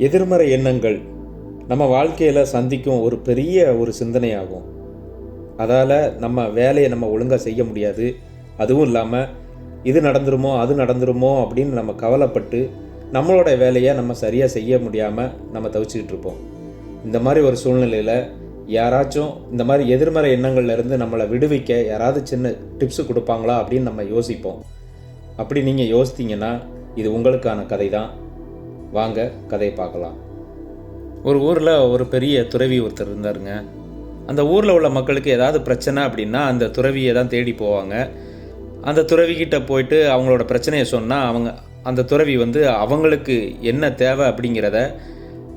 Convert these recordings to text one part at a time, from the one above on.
எதிர்மறை எண்ணங்கள் நம்ம வாழ்க்கையில் சந்திக்கும் ஒரு பெரிய ஒரு சிந்தனையாகும். அதால் நம்ம வேலையை நம்ம ஒழுங்காக செய்ய முடியாது. அதுவும் இல்லாமல் இது நடந்துருமோ அது நடந்துருமோ அப்படின்னு நம்ம கவலைப்பட்டு நம்மளோட வேலையை நம்ம சரியாக செய்ய முடியாமல் நம்ம தவிச்சிக்கிட்டு இருப்போம். இந்த மாதிரி ஒரு சூழ்நிலையில் யாராச்சும் இந்த மாதிரி எதிர்மறை எண்ணங்கள்லேருந்து நம்மளை விடுவிக்க யாராவது சின்ன டிப்ஸு கொடுப்பாங்களா அப்படின்னு நம்ம யோசிப்போம். அப்படி நீங்கள் யோசித்தீங்கன்னா இது உங்களுக்கான கதை தான். வாங்க கதையை பார்க்கலாம். ஒரு ஊரில் ஒரு பெரிய துறவி ஒருத்தர் இருந்தாருங்க. அந்த ஊரில் உள்ள மக்களுக்கு ஏதாவது பிரச்சனை அப்படின்னா அந்த துறவியை தான் தேடி போவாங்க. அந்த துறவிக்கிட்ட போயிட்டு அவங்களோட பிரச்சனையை சொன்னால் அந்த துறவி அவங்களுக்கு என்ன தேவை அப்படிங்கிறத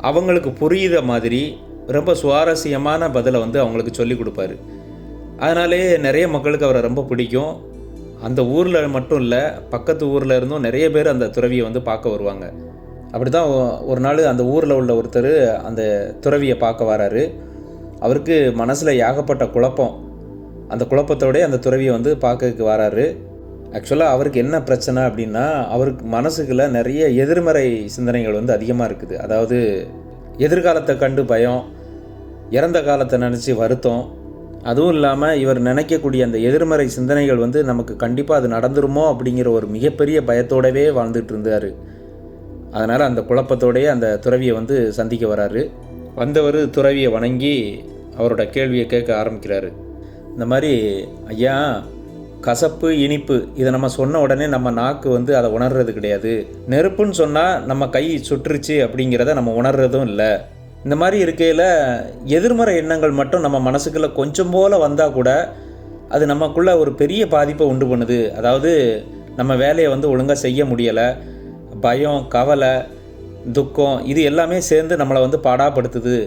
அவங்களுக்கு புரியுற மாதிரி ரொம்ப சுவாரஸ்யமான பதிலை அவங்களுக்கு சொல்லி கொடுப்பாரு. அதனாலே நிறைய மக்களுக்கு அவரை ரொம்ப பிடிக்கும். அந்த ஊரில் மட்டும் இல்லை, பக்கத்து ஊரில் இருந்தும் நிறைய பேர் அந்த துறவியை பார்க்க வருவாங்க. அப்படி தான் ஒரு நாள் அந்த ஊரில் உள்ள ஒருத்தர் அந்த துறவியை பார்க்க வராரு. அவருக்கு மனசில் ஏகப்பட்ட குழப்பம். அந்த குழப்பத்தோடய அந்த துறவியை பார்க்கறதுக்கு வராரு. ஆக்சுவலாக அவருக்கு என்ன பிரச்சனை அப்படின்னா, அவருக்கு மனசுக்குள்ள நிறைய எதிர்மறை சிந்தனைகள் அதிகமாக இருக்குது. அதாவது எதிர்காலத்தை கண்டு பயம், இறந்த காலத்தை நினச்சி வருத்தம், அதுவும் இல்லாமல் இவர் நினைக்கக்கூடிய அந்த எதிர்மறை சிந்தனைகள் நமக்கு கண்டிப்பாக அது நடந்துருமோ அப்படிங்கிற ஒரு மிகப்பெரிய பயத்தோடவே வாழ்ந்துட்டு இருந்தார். அதனால் அந்த குழப்பத்தோடையே அந்த துறவியை சந்திக்க வராரு. வந்தவர் துறவியை வணங்கி அவரோட கேள்வியை கேட்க ஆரம்பிக்கிறாரு. இந்த மாதிரி, ஐயா, கசப்பு இனிப்பு இதை நம்ம சொன்ன உடனே நம்ம நாக்கு அதை உணர்றது கிடையாது. நெருப்புன்னு சொன்னால் நம்ம கை சுற்றுச்சு அப்படிங்கிறத நம்ம உணர்றதும் இல்லை. இந்த மாதிரி இருக்கையில் எதிர்மறை எண்ணங்கள் மட்டும் நம்ம மனசுக்குள்ளே கொஞ்சம் போல் வந்தால் கூட அது நமக்குள்ளே ஒரு பெரிய பாதிப்பை உண்டு பண்ணுது. அதாவது நம்ம வேலையை ஒழுங்காக செய்ய முடியலை, பயம், கவலை, துக்கம், இது எல்லாமே சேர்ந்து நம்மளை பாடாப்படுத்துது.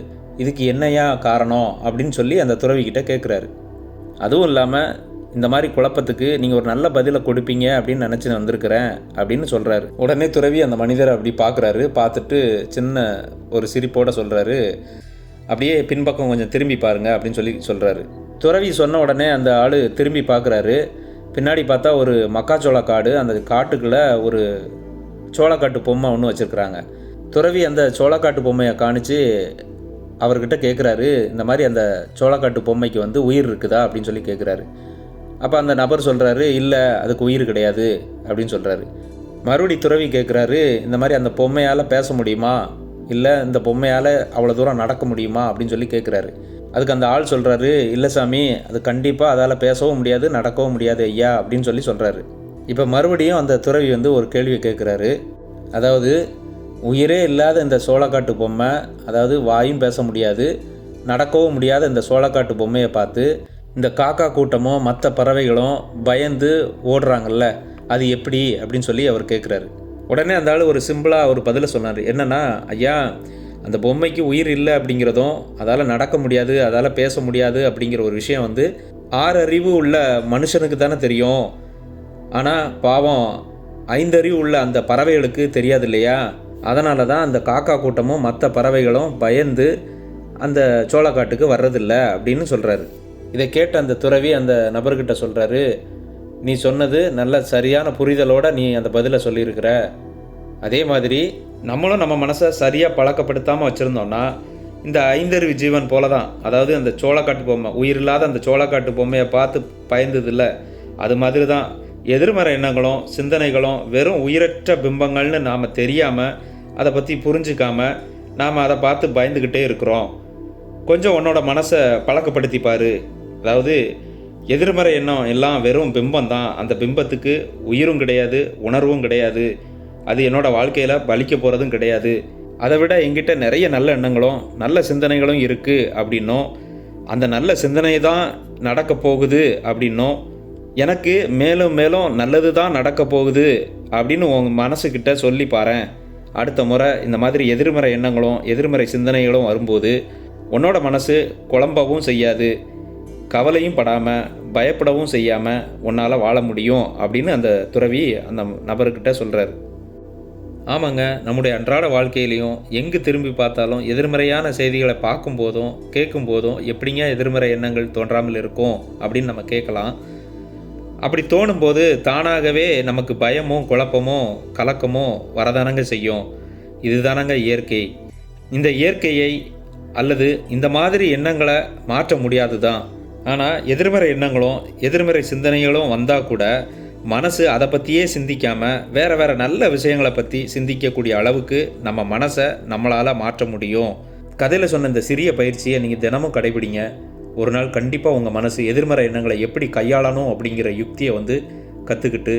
இதுக்கு என்னையா காரணம் அப்படின்னு சொல்லி அந்த துறவிக்கிட்ட கேட்குறாரு. அதுவும் இல்லாமல் இந்த மாதிரி குழப்பத்துக்கு நீங்கள் ஒரு நல்ல பதிலை கொடுப்பீங்க அப்படின்னு நினச்சி வந்திருக்கிறேன் அப்படின்னு சொல்கிறாரு. உடனே துறவி அந்த மனிதரை அப்படி பார்க்குறாரு. பார்த்துட்டு சின்ன ஒரு சிரிப்போடு சொல்கிறாரு, அப்படியே பின்பக்கம் கொஞ்சம் திரும்பி பாருங்கள் அப்படின்னு சொல்கிறாரு. துறவி சொன்ன உடனே அந்த ஆள் திரும்பி பார்க்குறாரு. பின்னாடி பார்த்தா ஒரு மக்காச்சோள காடு. அந்த காட்டுக்குள்ளே ஒரு சோளக்காட்டு பொம்மை ஒன்று வச்சுருக்குறாங்க. துறவி அந்த சோளக்காட்டு பொம்மையை காணிச்சு அவர்கிட்ட கேட்குறாரு, இந்த மாதிரி அந்த சோளக்காட்டு பொம்மைக்கு உயிர் இருக்குதா அப்படின்னு சொல்லி கேட்குறாரு. அப்போ அந்த நபர் சொல்கிறாரு, இல்லை, அதுக்கு உயிர் கிடையாது அப்படின்னு சொல்கிறாரு. மறுபடி துறவி கேட்குறாரு, இந்த மாதிரி அந்த பொம்மையால் பேச முடியுமா, இல்லை இந்த பொம்மையால் அவ்வளோ தூரம் நடக்க முடியுமா அப்படின்னு சொல்லி கேட்குறாரு. அதுக்கு அந்த ஆள் சொல்கிறாரு, இல்லை சாமி, அது கண்டிப்பாக அதால் பேசவும் முடியாது, நடக்கவும் முடியாது ஐயா அப்படின்னு சொல்கிறாரு. இப்போ மறுபடியும் அந்த துறவி ஒரு கேள்வியை கேட்குறாரு. அதாவது உயிரே இல்லாத இந்த சோளக்காட்டு பொம்மை, அதாவது வாயும் பேச முடியாது, நடக்கவும் முடியாத இந்த சோளக்காட்டு பொம்மையை பார்த்து இந்த காக்கா கூட்டமும் மற்ற பறவைகளும் பயந்து ஓடுறாங்கல்ல, அது எப்படி அப்படின்னு சொல்லி அவர் கேட்குறாரு. உடனே அந்த ஆள் ஒரு சிம்பிளாக ஒரு பதிலை சொன்னார். என்னென்னா, ஐயா, அந்த பொம்மைக்கு உயிர் இல்லை அப்படிங்கிறதும் அதால் நடக்க முடியாது, அதால் பேச முடியாது அப்படிங்கிற ஒரு விஷயம் 6 அறிவு உள்ள மனுஷனுக்கு தானே தெரியும். ஆனால் பாவம் 5 அறிவு உள்ள அந்த பறவைகளுக்கு தெரியாது இல்லையா? அதனால தான் அந்த காக்கா கூட்டமும் மற்ற பறவைகளும் பயந்து அந்த சோளக்காட்டுக்கு வர்றதில்லை அப்படின்னு சொல்கிறாரு. இதை கேட்ட அந்த துறவி அந்த நபர்கிட்ட சொல்கிறாரு, நீ சொன்னது நல்ல சரியான புரிதலோடு நீ அந்த பதிலை சொல்லியிருக்கிற. அதே மாதிரி நம்மளும் நம்ம மனசை சரியாக பழக்கப்படுத்தாமல் வச்சுருந்தோன்னா இந்த 5 அறிவு ஜீவன் போல தான். அதாவது அந்த சோளக்காட்டு பொம்மை, உயிர் இல்லாத அந்த சோளக்காட்டு பொம்மையை பார்த்து பயந்ததில்லை, அது மாதிரி தான் எதிர்மறை எண்ணங்களும் சிந்தனைகளும் வெறும் உயிரற்ற பிம்பங்கள்னு நாம் தெரியாமல், அதை பற்றி புரிஞ்சிக்காமல் நாம் அதை பார்த்து பயந்துக்கிட்டே இருக்கிறோம். கொஞ்சம் உன்னோட மனசை பழக்கப்படுத்திப்பார். அதாவது எதிர்மறை எண்ணம் எல்லாம் வெறும் பிம்பம் தான், அந்த பிம்பத்துக்கு உயிரும் கிடையாது, உணர்வும் கிடையாது, அது என்னோடய வாழ்க்கையில் பலிக்க போகிறதும் கிடையாது. அதை விட என்கிட்ட நிறைய நல்ல எண்ணங்களும் நல்ல சிந்தனைகளும் இருக்குது அப்படின்னும், அந்த நல்ல சிந்தனை தான் நடக்க போகுது அப்படின்னும், எனக்கு மேலும் மேலும் நல்லது தான் நடக்க போகுது அப்படின்னு உங்கள் மனசுக்கிட்ட சொல்லி பாரேன். அடுத்த முறை இந்த மாதிரி எதிர்மறை எண்ணங்களும் எதிர்மறை சிந்தனைகளும் வரும்போது உன்னோட மனசு குழம்பவும் செய்யாது, கவலையும் படாமல் பயப்படவும் செய்யாமல் உன்னால் வாழ முடியும் அப்படின்னு அந்த துறவி அந்த நபர்கிட்ட சொல்கிறார். ஆமாங்க, நம்முடைய அன்றாட வாழ்க்கையிலையும் எங்கு திரும்பி பார்த்தாலும் எதிர்மறையான செய்திகளை பார்க்கும்போதும் கேட்கும்போதும் எப்படிங்க எதிர்மறை எண்ணங்கள் தோன்றாமல் இருக்கும் அப்படின்னு நம்ம கேட்கலாம். அப்படி தோணும்போது தானாகவே நமக்கு பயமும் குழப்பமும் கலக்கமும் வரதானங்க செய்யும். இதுதானங்க இயற்கை. இந்த இயற்கையை அல்லது இந்த மாதிரி எண்ணங்களை மாற்ற முடியாது தான். ஆனால் எதிர்மறை எண்ணங்களும் எதிர்மறை சிந்தனைகளும் வந்தால் கூட மனசு அதை பற்றியே சிந்திக்காமல் வேறு நல்ல விஷயங்களை பற்றி சிந்திக்கக்கூடிய அளவுக்கு நம்ம மனசை நம்மளால் மாற்ற முடியும். கதையில் சொன்ன இந்த சிறிய பயிற்சியை நீங்கள் தினமும் கடைபிடிங்க. ஒரு நாள் கண்டிப்பாக உங்கள் மனசு எதிர்மறை எண்ணங்களை எப்படி கையாளணும் அப்படிங்கிற யுக்தியை கற்றுக்கிட்டு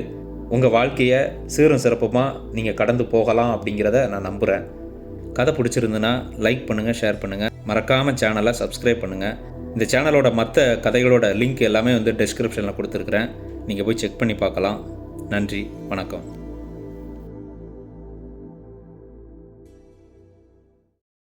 உங்கள் வாழ்க்கையை சீரும் சிறப்புமாக நீங்கள் கடந்து போகலாம் அப்படிங்கிறத நான் நம்புகிறேன். கதை பிடிச்சிருந்துன்னா லைக் பண்ணுங்கள், ஷேர் பண்ணுங்கள், மறக்காமல் சேனலை சப்ஸ்கிரைப் பண்ணுங்கள். இந்த சேனலோட மற்ற கதைகளோட லிங்க் எல்லாமே டிஸ்கிரிப்ஷனில் கொடுத்துருக்குறேன். நீங்கள் போய் செக் பண்ணி பார்க்கலாம். நன்றி, வணக்கம்.